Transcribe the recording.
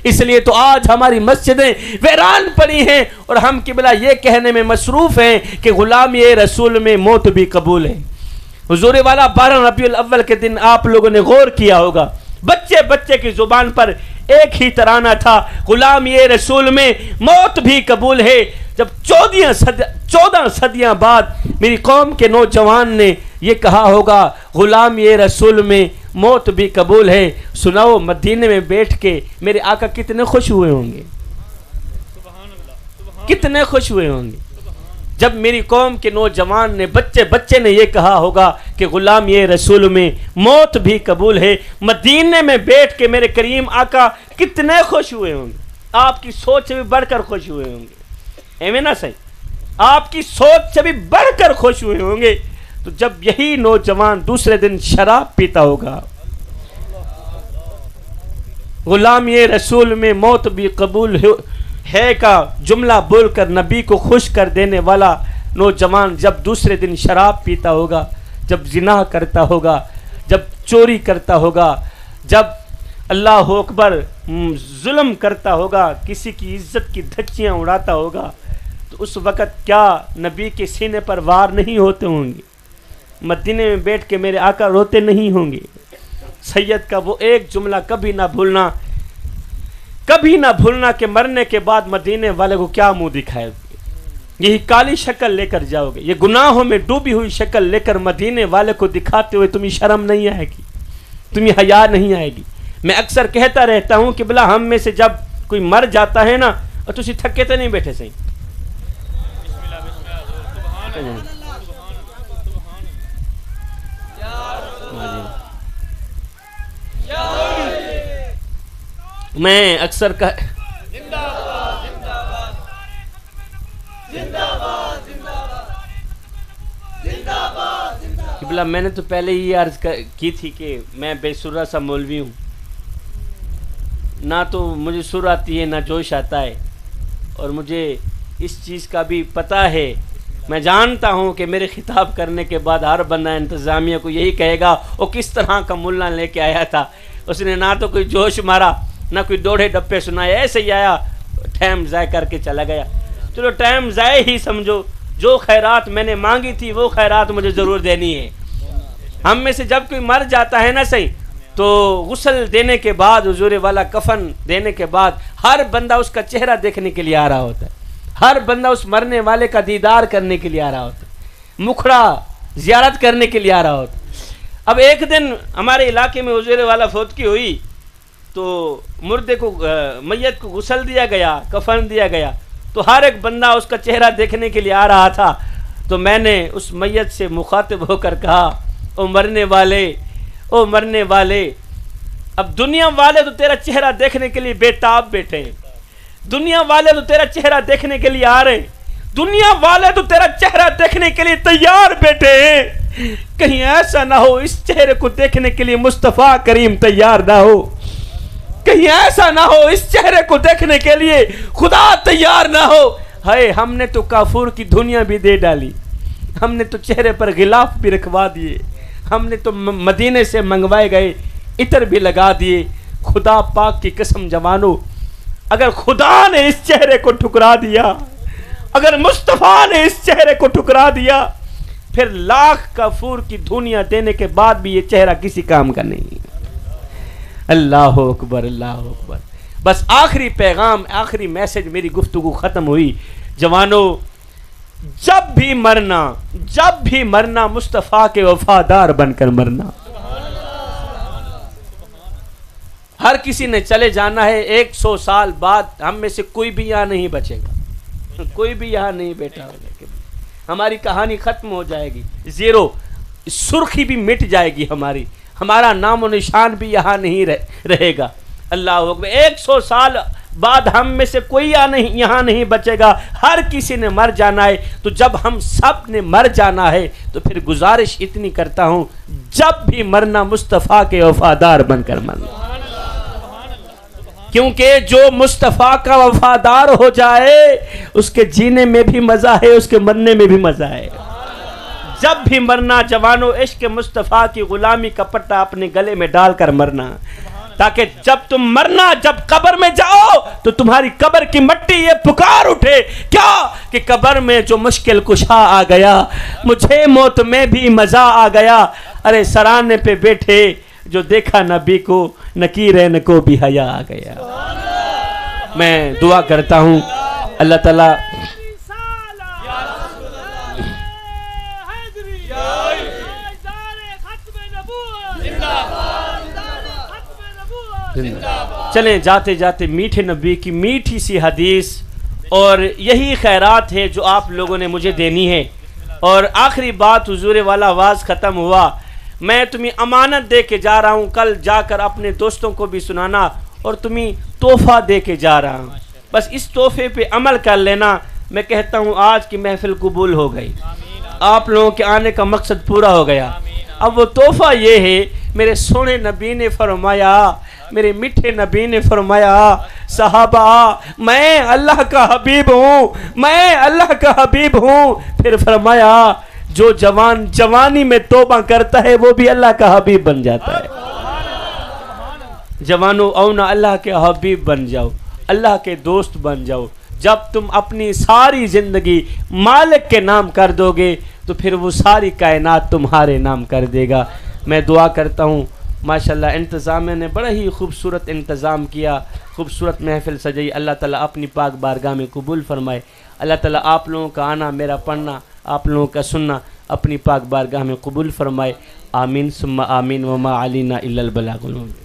اس لیے تو آج ہماری مسجدیں ویران پڑی ہیں اور ہم قبلہ یہ کہنے میں مصروف ہیں کہ غلامی رسول میں موت بھی قبول ہے۔ حضور والا 12 ربیع الاول کے دن آپ لوگوں نے غور کیا ہوگا، بچے بچے کی زبان پر ایک ہی ترانہ تھا، غلامی رسول میں موت بھی قبول ہے۔ جب 14 صدیاں بعد میری قوم کے نوجوان نے یہ کہا ہوگا غلامی رسول میں موت بھی قبول ہے، سناؤ مدینے میں بیٹھ کے میرے آقا کتنے خوش ہوئے ہوں گے، کتنے خوش ہوئے ہوں گے جب میری قوم کے نوجوان نے بچے نے یہ کہا ہوگا کہ غلامی رسول میں موت بھی قبول ہے۔ مدینے میں بیٹھ کے میرے کریم آقا کتنے خوش ہوئے ہوں گے، آپ کی سوچ سے بھی بڑھ کر خوش ہوئے ہوں گے، ایویں نہ صحیح، آپ کی سوچ سے بھی بڑھ کر خوش ہوئے ہوں گے۔ تو جب یہی نوجوان دوسرے دن شراب پیتا ہوگا، غلامی رسول میں موت بھی قبول ہے کا جملہ بول کر نبی کو خوش کر دینے والا نوجوان جب دوسرے دن شراب پیتا ہوگا، جب زنا کرتا ہوگا، جب چوری کرتا ہوگا، جب اللہ اکبر ظلم کرتا ہوگا، کسی کی عزت کی دھچیاں اڑاتا ہوگا، تو اس وقت کیا نبی کے سینے پر وار نہیں ہوتے ہوں گے؟ مدینے میں بیٹھ کے میرے آقا روتے نہیں ہوں گے؟ سید کا وہ ایک جملہ کبھی نہ بھولنا، کبھی نہ بھولنا کہ مرنے کے بعد مدینے والے کو کیا منہ دکھائے گے، یہی کالی شکل لے کر جاؤ گے، یہ گناہوں میں ڈوبی ہوئی شکل لے کر مدینے والے کو دکھاتے ہوئے تمہیں شرم نہیں آئے گی، تمہیں حیا نہیں آئے گی۔ میں اکثر کہتا رہتا ہوں کہ بلا ہم میں سے جب کوئی مر جاتا ہے نا اور تسی تھکے تو نہیں بیٹھے صحیح، میں اکثر قبلہ میں نے تو پہلے ہی عرض کی تھی کہ میں بے سرہ سا مولوی ہوں، نہ تو مجھے سر آتی ہے نہ جوش آتا ہے، اور مجھے اس چیز کا بھی پتہ ہے، میں جانتا ہوں کہ میرے خطاب کرنے کے بعد ہر بندہ انتظامیہ کو یہی کہے گا وہ کس طرح کا ملا لے کے آیا تھا، اس نے نہ تو کوئی جوش مارا نہ کوئی دوڑے ڈپے سنائے، ایسے ہی آیا ٹائم ضائع کر کے چلا گیا۔ چلو ٹائم ضائع ہی سمجھو، جو خیرات میں نے مانگی تھی وہ خیرات مجھے ضرور دینی ہے۔ ہم میں سے جب کوئی مر جاتا ہے نا صحیح، تو غسل دینے کے بعد حضور والا کفن دینے کے بعد ہر بندہ اس کا چہرہ دیکھنے کے لیے آ رہا ہوتا ہے، ہر بندہ اس مرنے والے کا دیدار کرنے کے لیے آ رہا ہوتا ہے، مکھڑا زیارت کرنے کے لیے آ رہا ہوتا ہے۔ اب ایک دن ہمارے علاقے میں حضور والا فوتگی ہوئی تو مردے کو میت کو غسل دیا گیا، کفن دیا گیا، تو ہر ایک بندہ اس کا چہرہ دیکھنے کے لیے آ رہا تھا۔ تو میں نے اس میت سے مخاطب ہو کر کہا، او مرنے والے، او مرنے والے، اب دنیا والے تو تیرا چہرہ دیکھنے کے لیے بے تاب بیٹھے ہیں، دنیا والے تو تیرا چہرہ دیکھنے کے لیے آ رہے ہیں، دنیا والے تو تیرا چہرہ دیکھنے کے لیے تیار بیٹھے ہیں، کہیں ایسا نہ ہو اس چہرے کو دیکھنے کے لیے مصطفیٰ کریم تیار نہ ہو، کہیں ایسا نہ ہو اس چہرے کو دیکھنے کے لیے خدا تیار نہ ہو۔ ہائے ہم نے تو کافور کی دنیا بھی دے ڈالی، ہم نے تو چہرے پر غلاف بھی رکھوا دیے، ہم نے تو مدینے سے منگوائے گئے عطر بھی لگا دیے۔ خدا پاک کی قسم جوانو، اگر خدا نے اس چہرے کو ٹھکرا دیا، اگر مصطفیٰ نے اس چہرے کو ٹھکرا دیا، پھر لاکھ کافور کی دنیا دینے کے بعد بھی یہ چہرہ کسی کام کا نہیں۔ اللہ اکبر، اللہ اکبر۔ بس آخری پیغام، آخری میسج، میری گفتگو ختم ہوئی۔ جوانو، جب بھی مرنا مصطفیٰ کے وفادار بن کر مرنا۔ ہر کسی نے چلے جانا ہے، 100 سال بعد ہم میں سے کوئی بھی یہاں نہیں بچے گا، کوئی بھی یہاں نہیں بیٹھا ہوگا، ہماری کہانی ختم ہو جائے گی، زیرو، سرخی بھی مٹ جائے گی ہماری، ہمارا نام و نشان بھی یہاں نہیں رہے گا۔ اللہ اکبر۔ 100 سال بعد ہم میں سے کوئی یہاں نہیں بچے گا، ہر کسی نے مر جانا ہے۔ تو جب ہم سب نے مر جانا ہے تو پھر گزارش اتنی کرتا ہوں، جب بھی مرنا مصطفیٰ کے وفادار بن کر مرنا، کیونکہ جو مصطفیٰ کا وفادار ہو جائے اس کے جینے میں بھی مزہ ہے، اس کے مرنے میں بھی مزہ ہے۔ جب بھی مرنا جوانو، عشق مصطفیٰ کی غلامی کا پٹا اپنے گلے میں ڈال کر مرنا۔ تاکہ جب تم مرنا، جب قبر میں جاؤ تو تمہاری قبر کی مٹی یہ پکار اٹھے کیا کہ قبر میں جو مشکل کشا آ گیا، مجھے موت میں بھی مزہ آ گیا، ارے سرانے پہ بیٹھے جو دیکھا نبی کو، نکیرین کو بھی حیا آ گیا۔ میں دعا کرتا ہوں اللہ تعالیٰ چلیں جاتے جاتے میٹھے نبی کی میٹھی سی حدیث اور یہی خیرات ہے جو آپ لوگوں نے مجھے دینی ہے۔ اور آخری بات، حضور والا آواز ختم ہوا، میں تمہیں امانت دے کے جا رہا ہوں، کل جا کر اپنے دوستوں کو بھی سنانا، اور تمہیں تحفہ دے کے جا رہا ہوں، بس اس تحفے پہ عمل کر لینا۔ میں کہتا ہوں آج کی محفل قبول ہو گئی، آپ لوگوں کے آنے کا مقصد پورا ہو گیا۔ اب وہ تحفہ یہ ہے، میرے سونے نبی نے فرمایا، میرے میٹھے نبی نے فرمایا، صحابہ میں اللہ کا حبیب ہوں، میں اللہ کا حبیب ہوں۔ پھر فرمایا جو جوان جوانی میں توبہ کرتا ہے وہ بھی اللہ کا حبیب بن جاتا ہے۔ جوانو اونا اللہ کے حبیب بن جاؤ، اللہ کے دوست بن جاؤ۔ جب تم اپنی ساری زندگی مالک کے نام کر دو گے تو پھر وہ ساری کائنات تمہارے نام کر دے گا۔ میں دعا کرتا ہوں، ماشاءاللہ انتظامیہ نے بڑا ہی خوبصورت انتظام کیا، خوبصورت محفل سجائی، اللہ تعالیٰ اپنی پاک بارگاہ میں قبول فرمائے۔ اللہ تعالیٰ آپ لوگوں کا آنا، میرا پڑھنا، آپ لوگوں کا سننا اپنی پاک بارگاہ میں قبول فرمائے۔ آمین ثم آمین، وما علینا الا البلاغ المبین۔